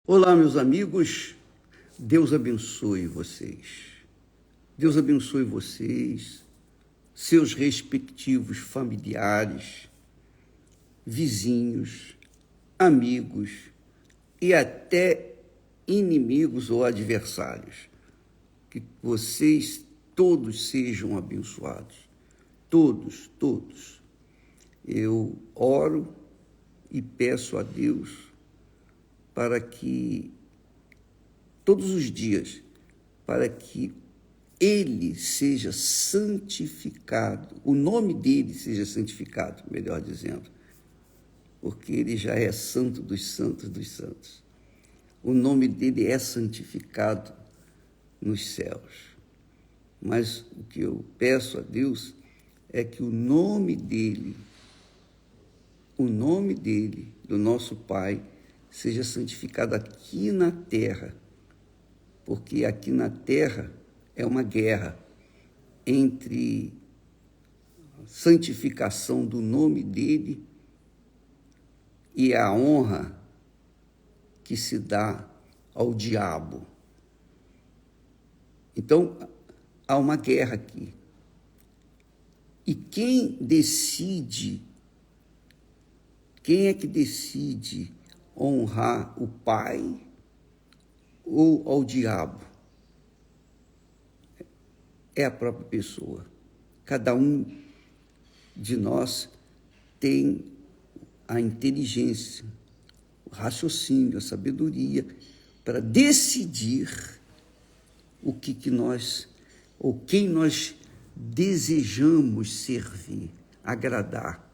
Olá, meus amigos, Deus abençoe vocês. Deus abençoe vocês, seus respectivos familiares, vizinhos, amigos e até inimigos ou adversários. Que vocês todos sejam abençoados. Todos, todos. Eu oro e peço a Deus para que, todos os dias, para que Ele seja santificado, o nome dele seja santificado, melhor dizendo, porque Ele já é santo dos santos dos santos. O nome dele é santificado nos céus. Mas o que eu peço a Deus é que o nome dele, do nosso Pai, seja santificado aqui na terra, porque aqui na terra é uma guerra entre a santificação do nome dele e a honra que se dá ao diabo. Então, há uma guerra aqui. E quem é que decide honrar o Pai ou ao diabo? É a própria pessoa. Cada um de nós tem a inteligência, o raciocínio, a sabedoria para decidir o que nós, ou quem nós desejamos servir, agradar,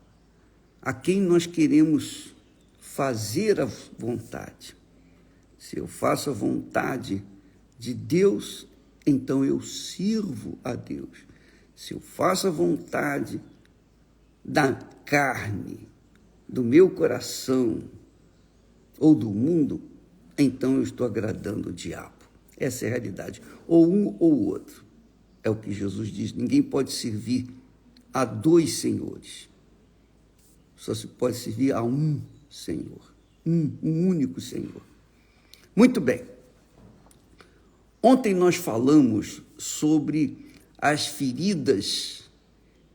a quem nós queremos fazer a vontade. Se eu faço a vontade de Deus, então eu sirvo a Deus. Se eu faço a vontade da carne, do meu coração ou do mundo, então eu estou agradando o diabo. Essa é a realidade. Ou um ou o outro. É o que Jesus diz. Ninguém pode servir a dois senhores. Só se pode servir a um Senhor, um único Senhor. Muito bem. Ontem nós falamos sobre as feridas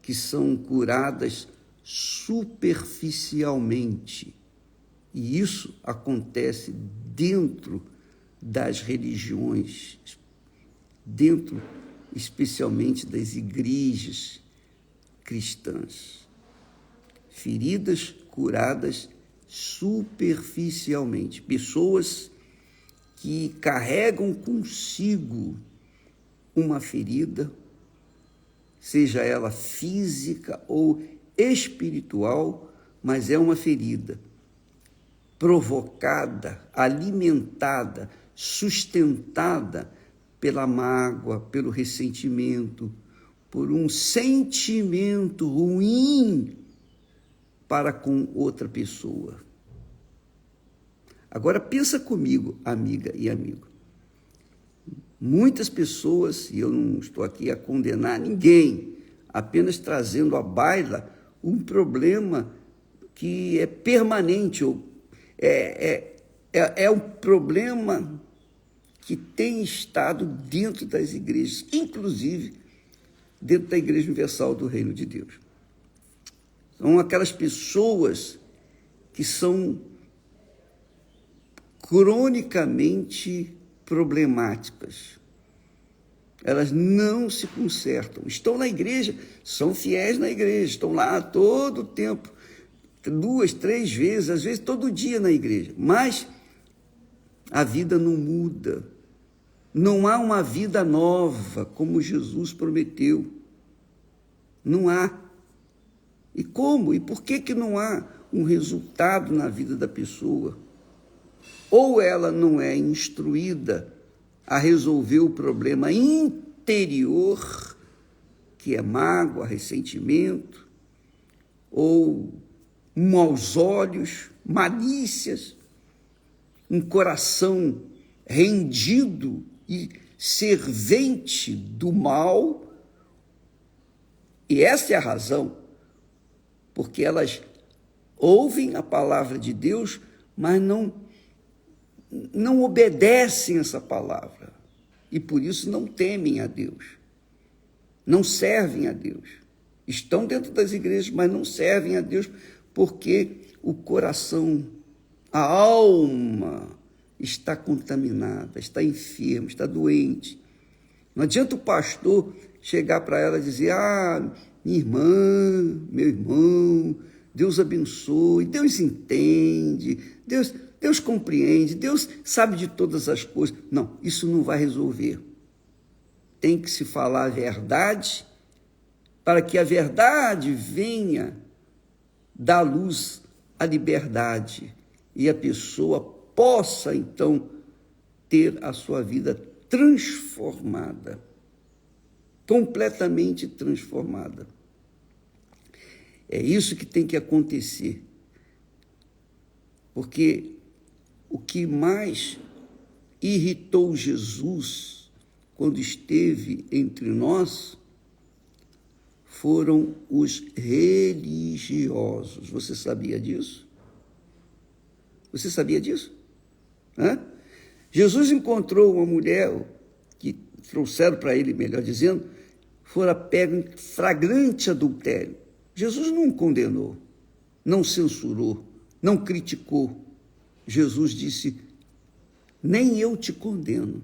que são curadas superficialmente. E isso acontece dentro das religiões, dentro especialmente das igrejas cristãs. Feridas curadas superficialmente. Pessoas que carregam consigo uma ferida, seja ela física ou espiritual, mas é uma ferida provocada, alimentada, sustentada pela mágoa, pelo ressentimento, por um sentimento ruim para com outra pessoa. Agora pensa comigo, amiga e amigo. Muitas pessoas, e eu não estou aqui a condenar ninguém, apenas trazendo à baila um problema que é permanente, ou é um problema que tem estado dentro das igrejas, inclusive dentro da Igreja Universal do Reino de Deus. São aquelas pessoas que são cronicamente problemáticas. Elas não se consertam. Estão na igreja, são fiéis na igreja, estão lá todo o tempo, 2, 3 vezes, às vezes todo dia na igreja. Mas a vida não muda. Não há uma vida nova, como Jesus prometeu. Não há. E como? E por que não há um resultado na vida da pessoa? Ou ela não é instruída a resolver o problema interior, que é mágoa, ressentimento, ou maus olhos, malícias, um coração rendido e servente do mal. E essa é a razão, porque elas ouvem a palavra de Deus, mas não obedecem essa palavra e por isso não temem a Deus, não servem a Deus. Estão dentro das igrejas, mas não servem a Deus porque o coração, a alma está contaminada, está enferma, está doente. Não adianta o pastor chegar para ela e dizer: minha irmã, meu irmão, Deus abençoe, Deus entende, Deus compreende, Deus sabe de todas as coisas. Não, isso não vai resolver. Tem que se falar a verdade para que a verdade venha dar luz à liberdade e a pessoa possa, então, ter a sua vida transformada, completamente transformada. É isso que tem que acontecer, porque o que mais irritou Jesus quando esteve entre nós foram os religiosos. Você sabia disso? Você sabia disso? Jesus encontrou uma mulher que trouxeram para ele, melhor dizendo, fora pego em flagrante adultério. Jesus não condenou, não censurou, não criticou. Jesus disse: nem eu te condeno.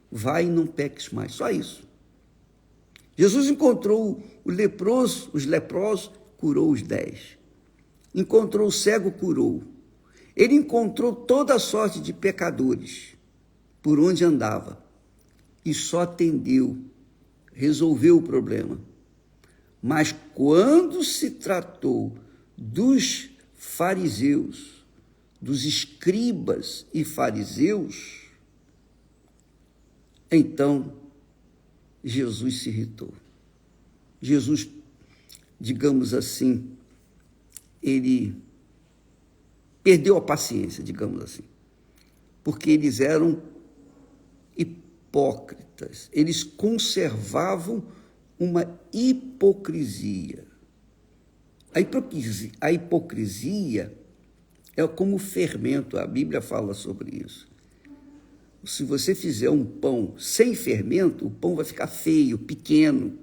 Vai e não peques mais. Só isso. Jesus encontrou o leproso, os leprosos, curou os 10. Encontrou o cego, curou. Ele encontrou toda a sorte de pecadores por onde andava e só atendeu, resolveu o problema. Mas quando se tratou dos fariseus, dos escribas e fariseus, então Jesus se irritou. Jesus, digamos assim, ele perdeu a paciência, digamos assim, porque eles eram hipócritas, eles conservavam uma hipocrisia. A hipocrisia é como fermento, a Bíblia fala sobre isso. Se você fizer um pão sem fermento, o pão vai ficar feio, pequeno,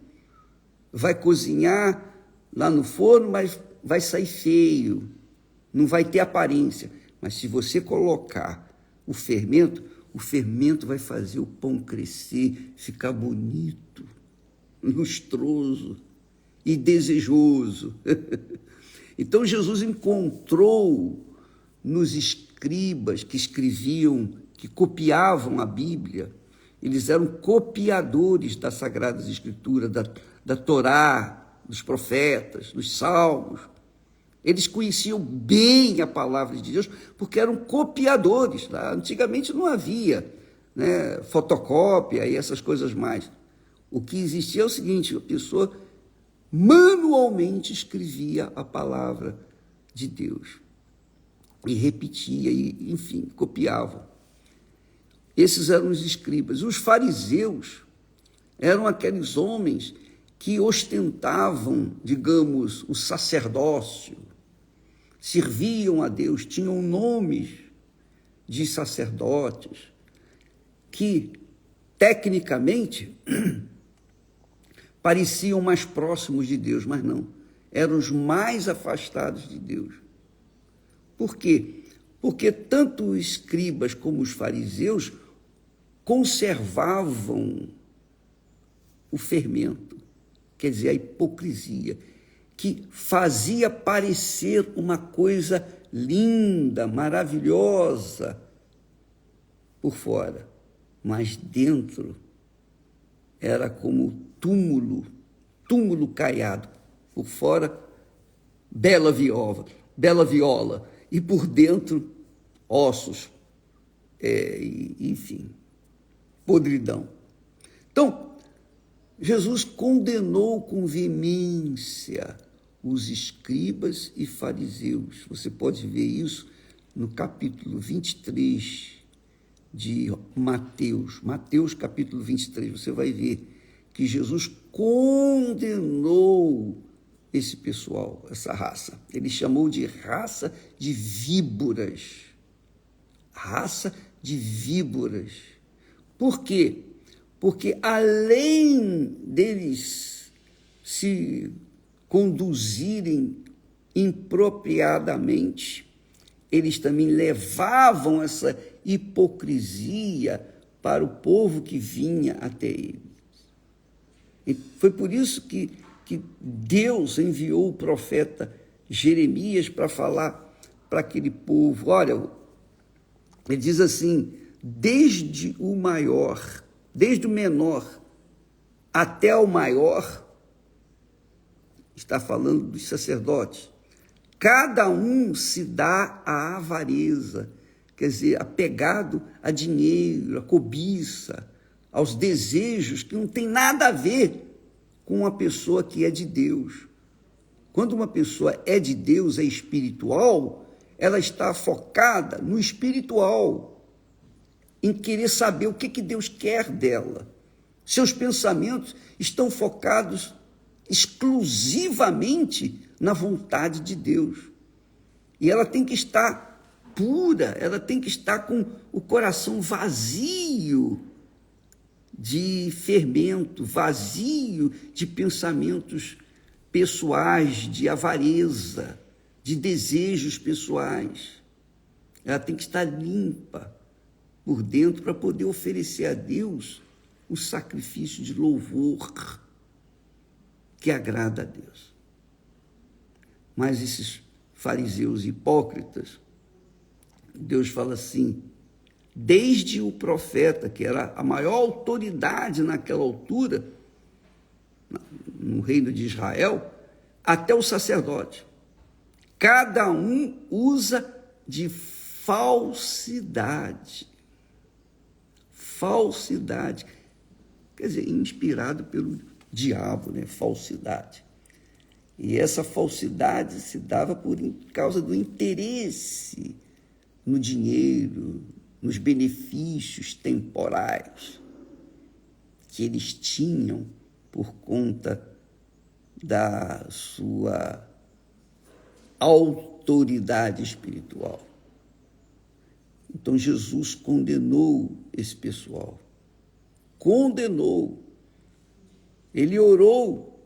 vai cozinhar lá no forno, mas vai sair feio, não vai ter aparência. Mas se você colocar o fermento vai fazer o pão crescer, ficar bonito, lustroso e desejoso. Então Jesus encontrou nos escribas que escreviam, que copiavam a Bíblia, eles eram copiadores das Sagradas Escrituras, da Torá, dos profetas, dos salmos. Eles conheciam bem a palavra de Deus, porque eram copiadores. Tá? Antigamente não havia fotocópia e essas coisas mais. O que existia é o seguinte: a pessoa manualmente escrevia a palavra de Deus e repetia, e, enfim, copiava. Esses eram os escribas. Os fariseus eram aqueles homens que ostentavam, digamos, o sacerdócio, serviam a Deus, tinham nomes de sacerdotes, que, tecnicamente, pareciam mais próximos de Deus, mas não, eram os mais afastados de Deus. Por quê? Porque tanto os escribas como os fariseus conservavam o fermento, quer dizer, a hipocrisia, que fazia parecer uma coisa linda, maravilhosa por fora, mas dentro era como túmulo caiado, por fora bela viola, e por dentro ossos, enfim, podridão. Então, Jesus condenou com veemência os escribas e fariseus. Você pode ver isso no capítulo 23 de Mateus. Mateus, capítulo 23, você vai ver que Jesus condenou esse pessoal, essa raça. Ele chamou de raça de víboras. raça de víboras. Por quê? Porque além deles se conduzirem impropriadamente, eles também levavam essa hipocrisia para o povo que vinha até eles. E foi por isso que Deus enviou o profeta Jeremias para falar para aquele povo. Olha, ele diz assim, desde o menor até o maior, está falando dos sacerdotes, cada um se dá à avareza, quer dizer, apegado a dinheiro, a cobiça, aos desejos que não tem nada a ver com uma pessoa que é de Deus. Quando uma pessoa é de Deus, é espiritual, ela está focada no espiritual, em querer saber o que Deus quer dela. Seus pensamentos estão focados exclusivamente na vontade de Deus. E ela tem que estar pura, ela tem que estar com o coração vazio de fermento, vazio de pensamentos pessoais, de avareza, de desejos pessoais. Ela tem que estar limpa por dentro para poder oferecer a Deus o sacrifício de louvor que agrada a Deus. Mas esses fariseus hipócritas, Deus fala assim, desde o profeta, que era a maior autoridade naquela altura, no reino de Israel, até o sacerdote, cada um usa de falsidade. Falsidade, quer dizer, inspirado pelo diabo, né? Falsidade. E essa falsidade se dava por causa do interesse no dinheiro, nos benefícios temporais que eles tinham por conta da sua autoridade espiritual. Então Jesus condenou esse pessoal. Condenou. Ele orou,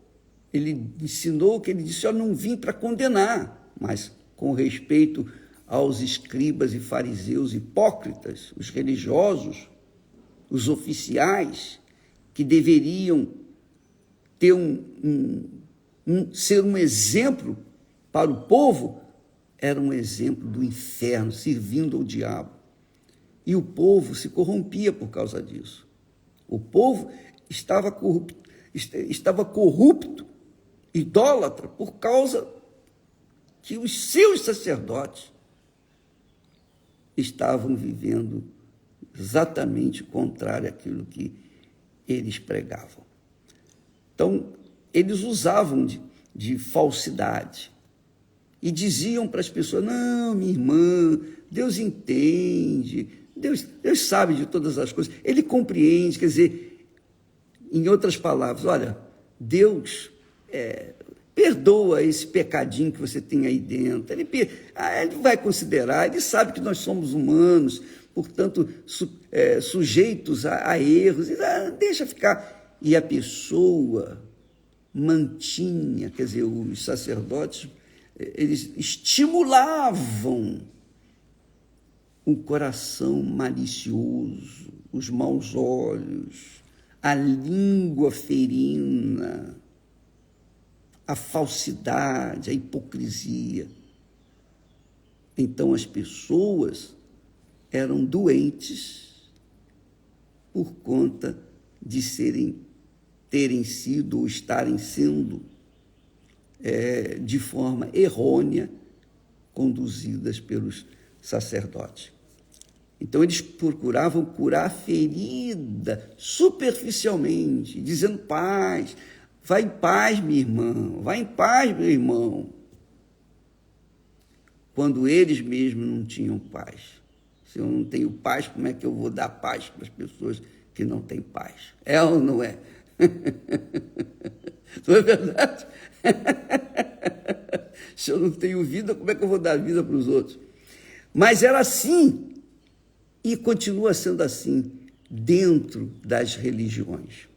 ele ensinou que ele disse, eu não vim para condenar, mas com respeito aos escribas e fariseus hipócritas, os religiosos, os oficiais, que deveriam ter ser um exemplo para o povo, era um exemplo do inferno, servindo ao diabo. E o povo se corrompia por causa disso. O povo estava corrupto, idólatra, por causa que os seus sacerdotes estavam vivendo exatamente o contrário àquilo que eles pregavam. Então, eles usavam de falsidade e diziam para as pessoas, não, minha irmã, Deus entende, Deus sabe de todas as coisas, Ele compreende, quer dizer, em outras palavras, olha, Deus perdoa esse pecadinho que você tem aí dentro, ele vai considerar, ele sabe que nós somos humanos, portanto, sujeitos a erros, deixa ficar. E a pessoa mantinha, quer dizer, os sacerdotes, eles estimulavam o coração malicioso, os maus olhos, a língua ferina, a falsidade, a hipocrisia. Então as pessoas eram doentes por conta de terem sido ou estarem sendo de forma errônea conduzidas pelos sacerdotes. Então eles procuravam curar a ferida superficialmente, dizendo paz, vai em paz, minha irmã, vai em paz, meu irmão. Quando eles mesmos não tinham paz. Se eu não tenho paz, como é que eu vou dar paz para as pessoas que não têm paz? É ou não é? Não é verdade? Se eu não tenho vida, como é que eu vou dar vida para os outros? Mas era assim E continua sendo assim dentro das religiões.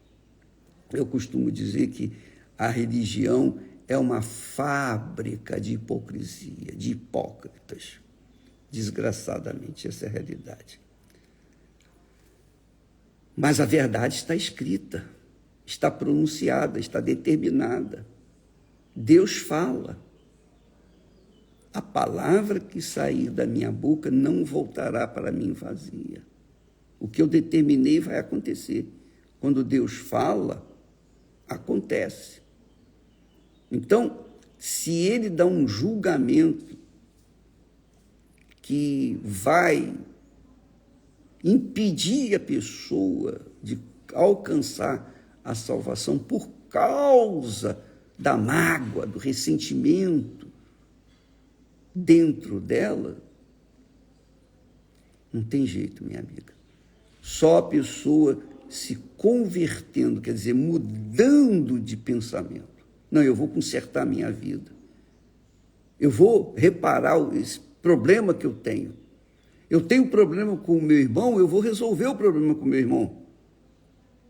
Eu costumo dizer que a religião é uma fábrica de hipocrisia, de hipócritas. Desgraçadamente, essa é a realidade. Mas a verdade está escrita, está pronunciada, está determinada. Deus fala. A palavra que sair da minha boca não voltará para mim vazia. O que eu determinei vai acontecer. Quando Deus fala, acontece. Então, se ele dá um julgamento que vai impedir a pessoa de alcançar a salvação por causa da mágoa, do ressentimento dentro dela, não tem jeito, minha amiga. Só a pessoa se convertendo, quer dizer, mudando de pensamento. Não, eu vou consertar a minha vida. Eu vou reparar esse problema que eu tenho. Eu tenho problema com o meu irmão, eu vou resolver o problema com o meu irmão.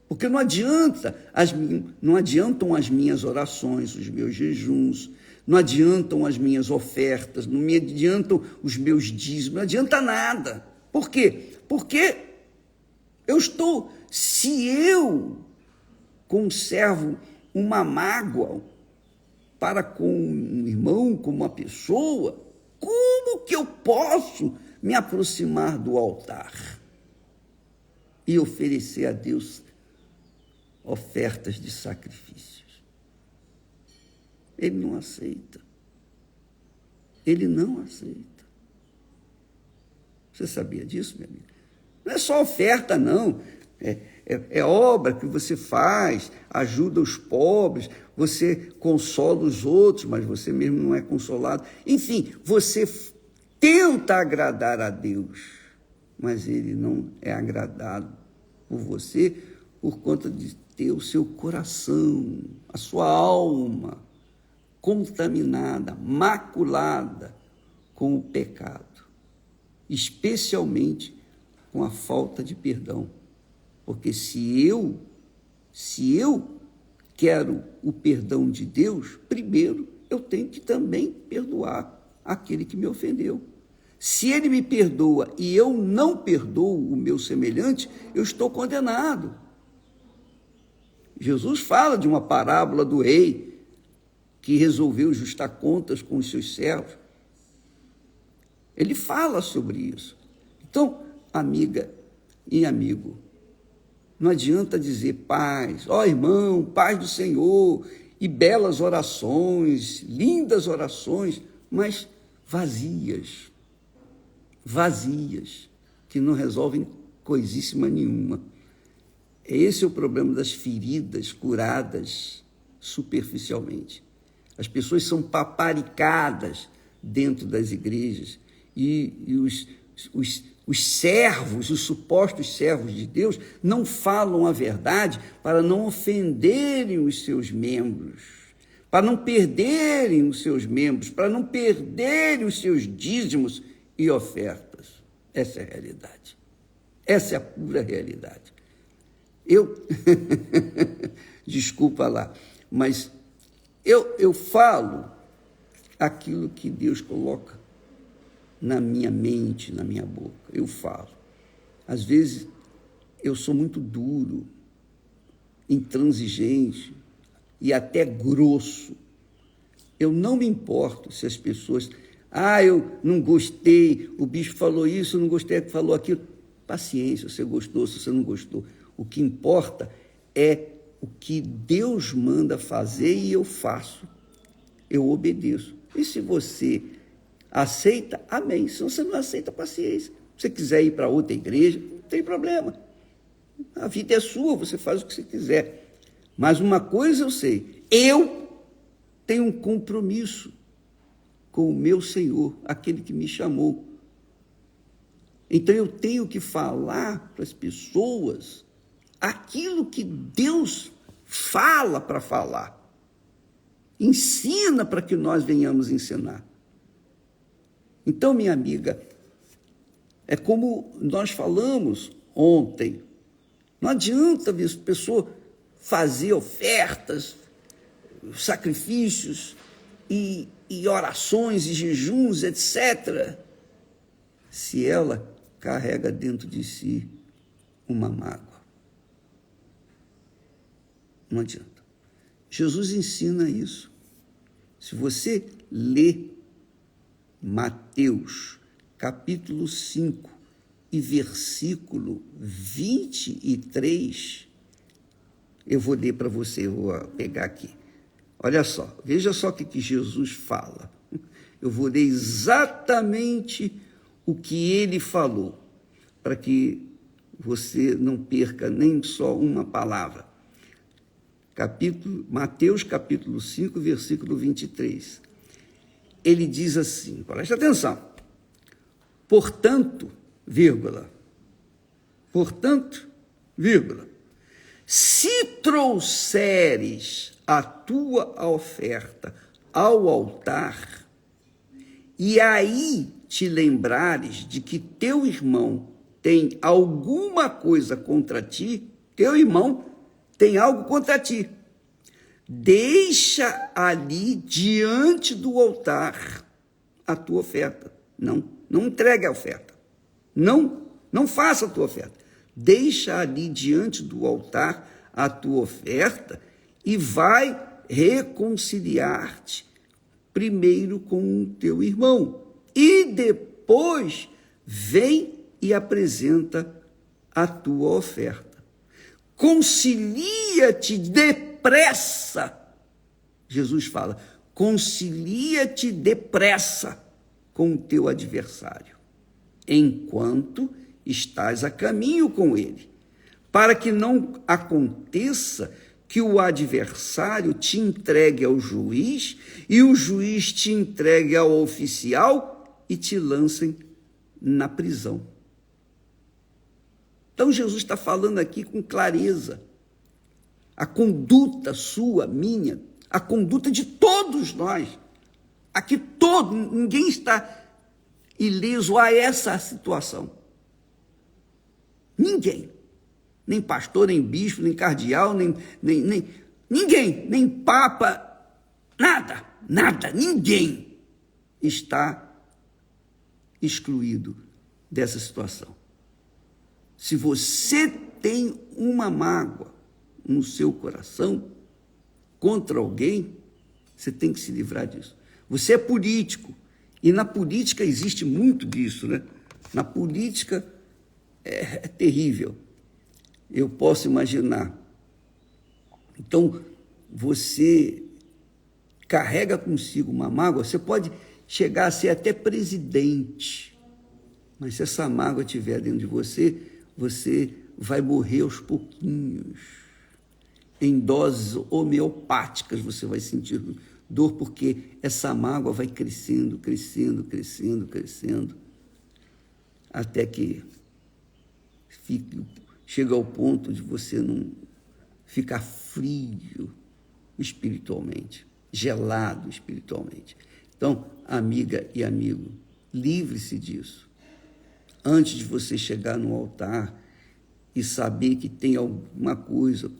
Porque não adiantam as minhas orações, os meus jejuns, não adiantam as minhas ofertas, não me adiantam os meus dízimos, não adianta nada. Por quê? Porque se eu conservo uma mágoa para com um irmão, com uma pessoa, como que eu posso me aproximar do altar e oferecer a Deus ofertas de sacrifícios? Ele não aceita. Ele não aceita. Você sabia disso, meu amigo? Não é só oferta, não. É obra que você faz, ajuda os pobres, você consola os outros, mas você mesmo não é consolado. Enfim, você tenta agradar a Deus, mas Ele não é agradado por você por conta de ter o seu coração, a sua alma contaminada, maculada com o pecado, especialmente com a falta de perdão. Porque se eu quero o perdão de Deus, primeiro eu tenho que também perdoar aquele que me ofendeu. Se ele me perdoa e eu não perdoo o meu semelhante, eu estou condenado. Jesus fala de uma parábola do rei que resolveu ajustar contas com os seus servos. Ele fala sobre isso. Então, amiga e amigo, não adianta dizer paz, irmão, paz do Senhor, e belas orações, lindas orações, mas vazias, que não resolvem coisíssima nenhuma. Esse é o problema das feridas curadas superficialmente. As pessoas são paparicadas dentro das igrejas e os servos, os supostos servos de Deus, não falam a verdade para não ofenderem os seus membros, para não perderem os seus membros, para não perderem os seus dízimos e ofertas. Essa é a realidade. Essa é a pura realidade. Desculpa lá, mas eu falo aquilo que Deus coloca na minha mente, na minha boca. Eu falo. Às vezes, eu sou muito duro, intransigente e até grosso. Eu não me importo se as pessoas... eu não gostei, o bispo falou isso, eu não gostei que falou aquilo. Paciência, se você gostou, se você não gostou. O que importa é o que Deus manda fazer e eu faço. Eu obedeço. E se você aceita, amém. Se você não aceita, paciência. Se você quiser ir para outra igreja, não tem problema. A vida é sua, você faz o que você quiser. Mas uma coisa eu sei, eu tenho um compromisso com o meu Senhor, aquele que me chamou. Então eu tenho que falar para as pessoas aquilo que Deus fala para falar. Ensina para que nós venhamos ensinar. Então, minha amiga, É como nós falamos ontem. Não adianta a pessoa fazer ofertas, sacrifícios e orações e jejuns, etc., se ela carrega dentro de si uma mágoa. Não adianta. Jesus ensina isso. Se você lê Mateus, capítulo 5 e versículo 23, eu vou ler para você, eu vou pegar aqui. Olha só, veja só o que Jesus fala. Eu vou ler exatamente o que ele falou, para que você não perca nem só uma palavra. Mateus capítulo 5, versículo 23. Ele diz assim, presta atenção. Portanto, se trouxeres a tua oferta ao altar, e aí te lembrares de que teu irmão tem alguma coisa contra ti, teu irmão tem algo contra ti, deixa ali diante do altar a tua oferta. Não entregue a oferta. Não faça a tua oferta. Deixa ali diante do altar a tua oferta e vai reconciliar-te primeiro com o teu irmão. E depois vem e apresenta a tua oferta. Concilia-te depressa. Jesus fala, concilia-te depressa com o teu adversário, enquanto estás a caminho com ele, para que não aconteça que o adversário te entregue ao juiz e o juiz te entregue ao oficial e te lancem na prisão. Então, Jesus está falando aqui com clareza. A conduta sua, minha, a conduta de todos nós, aqui ninguém está ileso a essa situação. Ninguém. Nem pastor, nem bispo, nem cardeal, nem ninguém, nem papa, nada, ninguém está excluído dessa situação. Se você tem uma mágoa no seu coração contra alguém, você tem que se livrar disso. Você é político, e na política existe muito disso, né? Na política é terrível. Eu posso imaginar. Então, você carrega consigo uma mágoa, você pode chegar a ser até presidente, mas se essa mágoa estiver dentro de você, você vai morrer aos pouquinhos. Em doses homeopáticas você vai sentir dor, porque essa mágoa vai crescendo, até que chega ao ponto de você não ficar frio espiritualmente, gelado espiritualmente. Então, amiga e amigo, livre-se disso. Antes de você chegar no altar e saber que tem alguma coisa,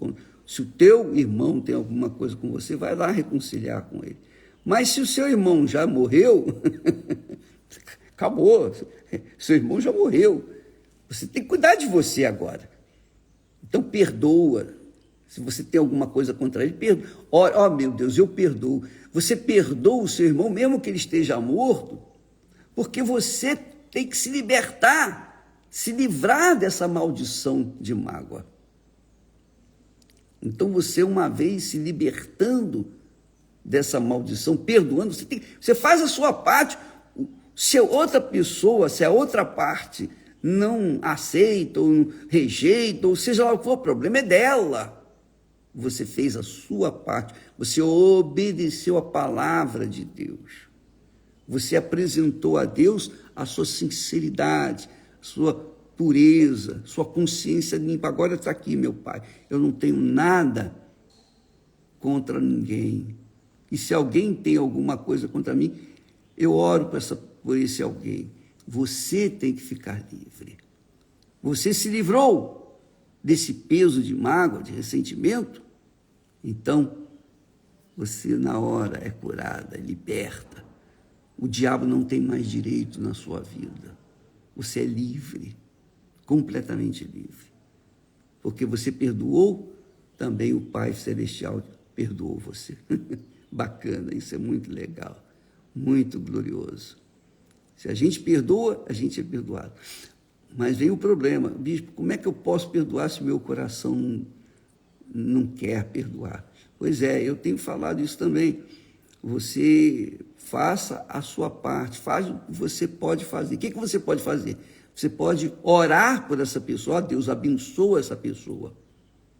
se o teu irmão tem alguma coisa com você, vai lá reconciliar com ele. Mas se o seu irmão já morreu, acabou, seu irmão já morreu. Você tem que cuidar de você agora. Então perdoa. Se você tem alguma coisa contra ele, perdoa. Oh, meu Deus, eu perdoo. Você perdoa o seu irmão, mesmo que ele esteja morto, porque você tem que se libertar, se livrar dessa maldição de mágoa. Então você, uma vez se libertando dessa maldição, perdoando, você faz a sua parte. Se a outra pessoa, se a outra parte não aceita ou rejeita, ou seja lá o que for, o problema é dela. Você fez a sua parte, você obedeceu a palavra de Deus. Você apresentou a Deus a sua sinceridade, sua pureza, sua consciência limpa. Agora está aqui, meu Pai, eu não tenho nada contra ninguém. E se alguém tem alguma coisa contra mim, eu oro por esse alguém. Você tem que ficar livre. Você se livrou desse peso de mágoa, de ressentimento, então você na hora é curada, é liberta. O diabo não tem mais direito na sua vida. Você é livre, completamente livre. Porque você perdoou, também o Pai Celestial perdoou você. Bacana, isso é muito legal, muito glorioso. Se a gente perdoa, a gente é perdoado. Mas vem o problema, bispo, como é que eu posso perdoar se meu coração não quer perdoar? Pois é, eu tenho falado isso também. Você faça a sua parte, faz o que você pode fazer. O que você pode fazer? Você pode orar por essa pessoa, oh, Deus abençoa essa pessoa.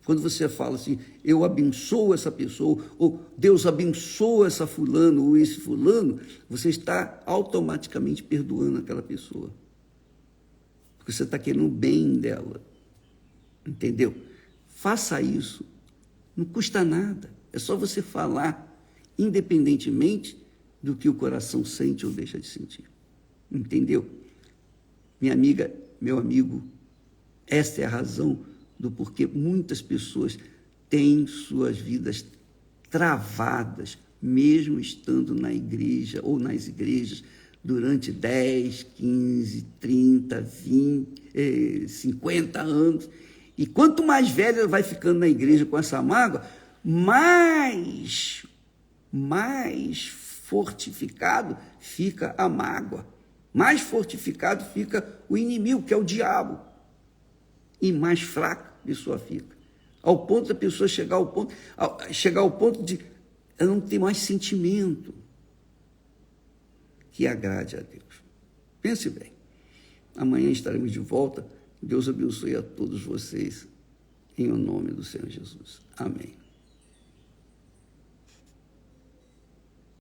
Quando você fala assim, eu abençoo essa pessoa, ou Deus abençoa essa fulano ou esse fulano, você está automaticamente perdoando aquela pessoa. Porque você está querendo o bem dela. Entendeu? Faça isso. Não custa nada. É só você falar, independentemente do que o coração sente ou deixa de sentir. Entendeu? Minha amiga, meu amigo, esta é a razão do porquê muitas pessoas têm suas vidas travadas, mesmo estando na igreja ou nas igrejas durante 10, 15, 30, 20, 50 anos. E quanto mais velha vai ficando na igreja com essa mágoa, mais fortificado fica a mágoa, mais fortificado fica o inimigo, que é o diabo, e mais fraca a pessoa fica, ao ponto da pessoa chegar ao ponto de ela não ter mais sentimento que agrade a Deus. Pense bem, amanhã estaremos de volta. Deus abençoe a todos vocês, em o nome do Senhor Jesus. Amém.